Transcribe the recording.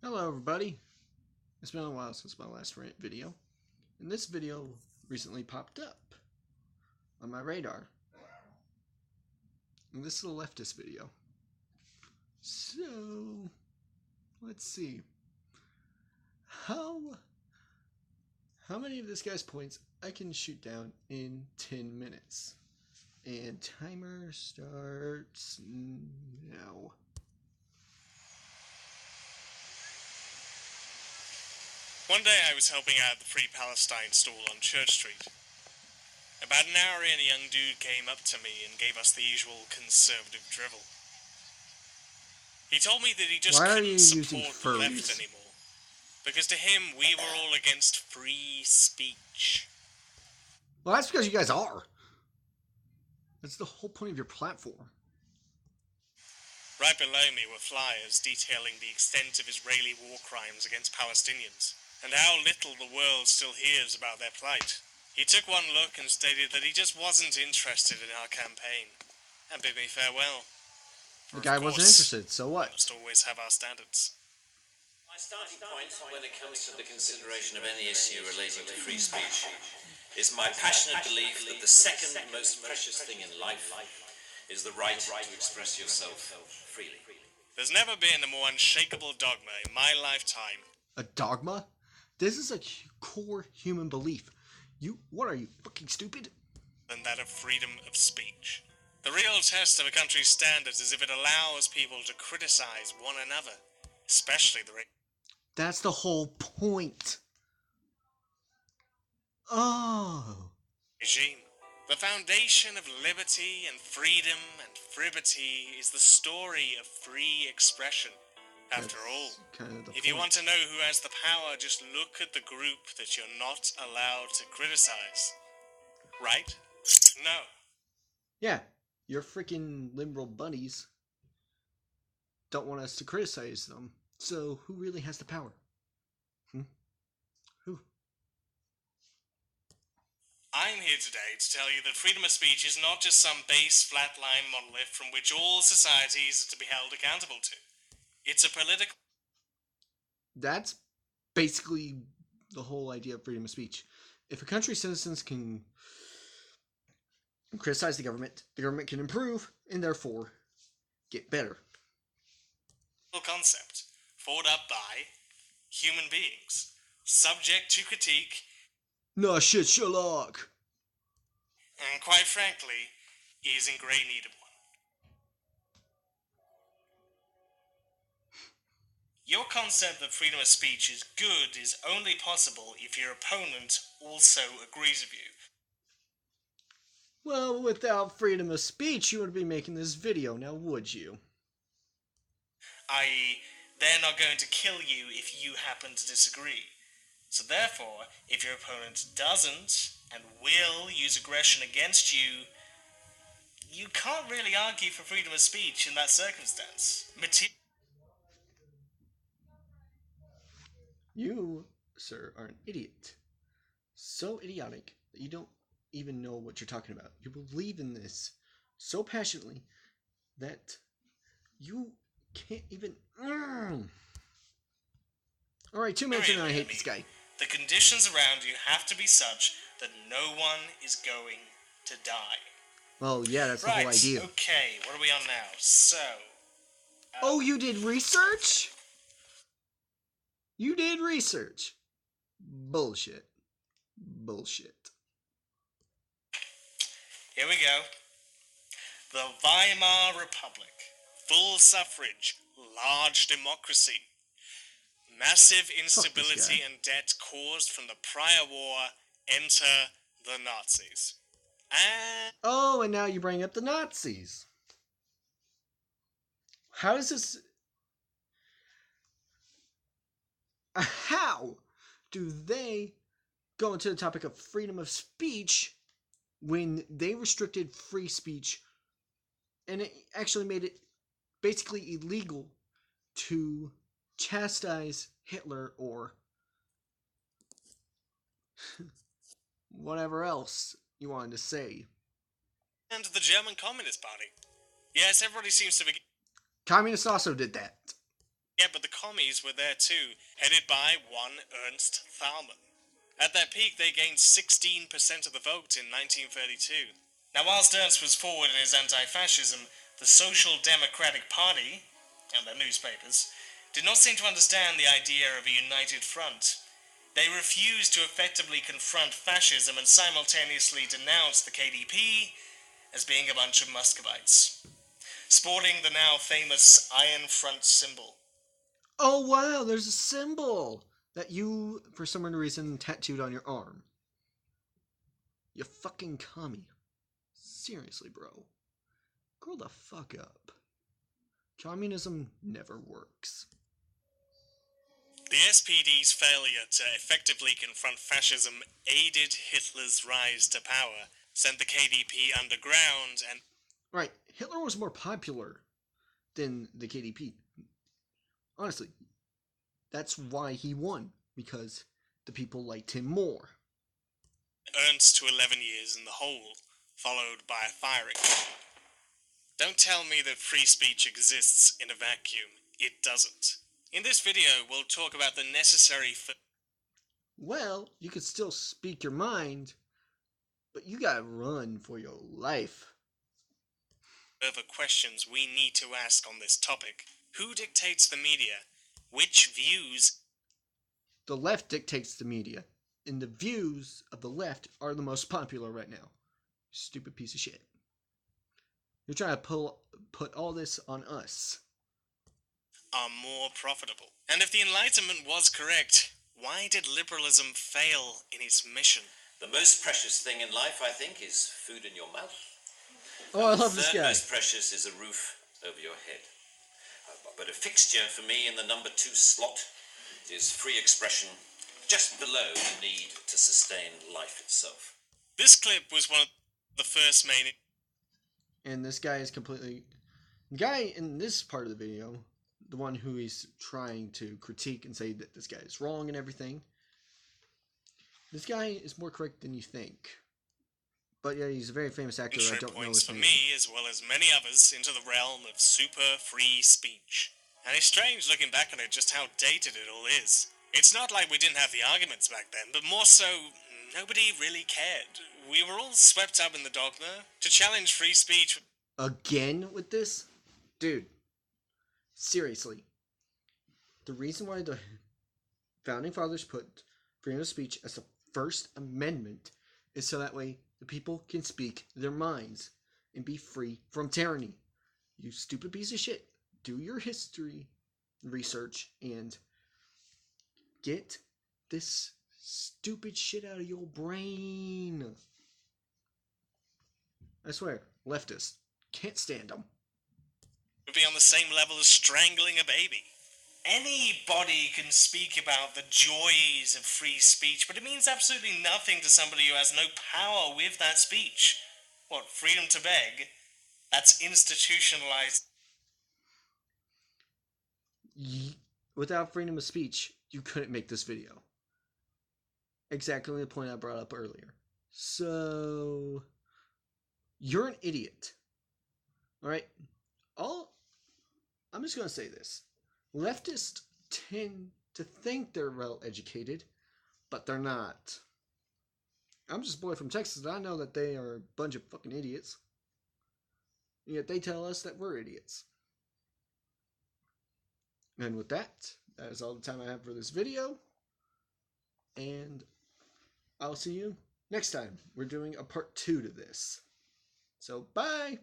Hello everybody, it's been a while since my last rant video, and this video recently popped up on my radar, and this is a leftist video. So, let's see, how many of this guy's points I can shoot down in 10 minutes, and timer starts now. One day I was helping out at the Free Palestine stall on Church Street. About an hour in, a young dude came up to me and gave us the usual conservative drivel. He told me that he just couldn't support the left anymore, because to him we were all against free speech. Well, that's because you guys are. That's the whole point of your platform. Right below me were flyers detailing the extent of Israeli war crimes against Palestinians, and how little the world still hears about their plight. He took one look and stated that he just wasn't interested in our campaign, and bid me farewell. The guy wasn't interested, so what? We must always have our standards. My starting point when it comes to the consideration of any issue relating to free speech is my passionate belief that the second most precious thing in life is the right to express yourself freely. There's never been a more unshakable dogma in my lifetime. A dogma? This is a core human belief. What are you, fucking stupid? Than that of freedom of speech. The real test of a country's standards is if it allows people to criticize one another, especially the That's the whole point. Oh. Regime. The foundation of liberty and freedom and fribity is the story of free expression. After all, if you want to know who has the power, just look at the group that you're not allowed to criticize. Right? No. Yeah, your freaking liberal buddies don't want us to criticize them. So who really has the power? Who? I'm here today to tell you that freedom of speech is not just some base flatline monolith from which all societies are to be held accountable to. It's a political... That's basically the whole idea of freedom of speech. If a country's citizens can criticize the government can improve, and therefore get better. Concept, formed up by human beings, subject to critique. No shit, Sherlock. And quite frankly, is in great need of one. Your concept that freedom of speech is good is only possible if your opponent also agrees with you. Well, without freedom of speech, you wouldn't be making this video, now would you? I.e., they're not going to kill you if you happen to disagree. So therefore, if your opponent doesn't and will use aggression against you, you can't really argue for freedom of speech in that circumstance. You, sir, are an idiot. So idiotic that you don't even know what you're talking about. You believe in this so passionately that you can't even... Alright, 2 minutes in and I hate this guy. The conditions around you have to be such that no one is going to die. Well, yeah, that's the whole idea. Okay, what are we on now? So... oh, you did research? You did research. Bullshit. Bullshit. Here we go. The Weimar Republic. Full suffrage. Large democracy. Massive instability and debt caused from the prior war. Enter the Nazis. Oh, and now you bring up the Nazis. How is this... how do they go into the topic of freedom of speech when they restricted free speech and it actually made it basically illegal to chastise Hitler or whatever else you wanted to say? And the German Communist Party. Yes, everybody seems to be... Communists also did that. Yeah, but the commies were there too, headed by one Ernst Thälmann. At their peak, they gained 16% of the vote in 1932. Now, whilst Ernst was forward in his anti-fascism, the Social Democratic Party, and their newspapers, did not seem to understand the idea of a united front. They refused to effectively confront fascism and simultaneously denounced the KDP as being a bunch of Muscovites, sporting the now famous Iron Front symbol. Oh wow, there's a symbol that you, for some reason, tattooed on your arm. You fucking commie. Seriously, bro. Grow the fuck up. Communism never works. The SPD's failure to effectively confront fascism aided Hitler's rise to power, sent the KDP underground, and... Right, Hitler was more popular than the KDP. Honestly, that's why he won, because the people liked him more. Ernst to 11 years in the hole, followed by a firing. Don't tell me that free speech exists in a vacuum. It doesn't. In this video, we'll talk about the necessary... Well, you could still speak your mind, but you gotta run for your life. Further questions we need to ask on this topic. Who dictates the media? Which views... The left dictates the media, and the views of the left are the most popular right now. Stupid piece of shit. You're trying to put all this on us. are more profitable. And if the Enlightenment was correct, why did liberalism fail in its mission? The most precious thing in life, I think, is food in your mouth. Oh, I love this The third guy. most precious is a roof over your head. But a fixture for me in the number 2 slot is free expression, just below the need to sustain life itself. This clip was one of the first main... And this guy is completely... The guy in this part of the video, the one who he's trying to critique and say that this guy is wrong and everything, this guy is more correct than you think. But yeah, he's a very famous actor. I don't know points his for name. me, as well as many others, into the realm of super free speech. And it's strange looking back on it just how dated it all is. It's not like we didn't have the arguments back then, but more so, nobody really cared. We were all swept up in the dogma. To challenge free speech... Again with this? Dude, seriously. The reason why the Founding Fathers put freedom of speech as the First Amendment is so that way the people can speak their minds and be free from tyranny. You stupid piece of shit. Do your history research and get this stupid shit out of your brain. I swear, leftists can't stand them. would be on the same level as strangling a baby. Anybody can speak about the joys of free speech, but it means absolutely nothing to somebody who has no power with that speech. What, freedom to beg? That's institutionalized. Without freedom of speech, you couldn't make this video. Exactly the point I brought up earlier. So, you're an idiot. Alright? I'm just going to say this. Leftists tend to think they're well educated, but they're not. I'm just a boy from Texas, and I know that they are a bunch of fucking idiots. Yet they tell us that we're idiots. And with that is all the time I have for this video. And I'll see you next time. We're doing a part 2 to this. So, bye!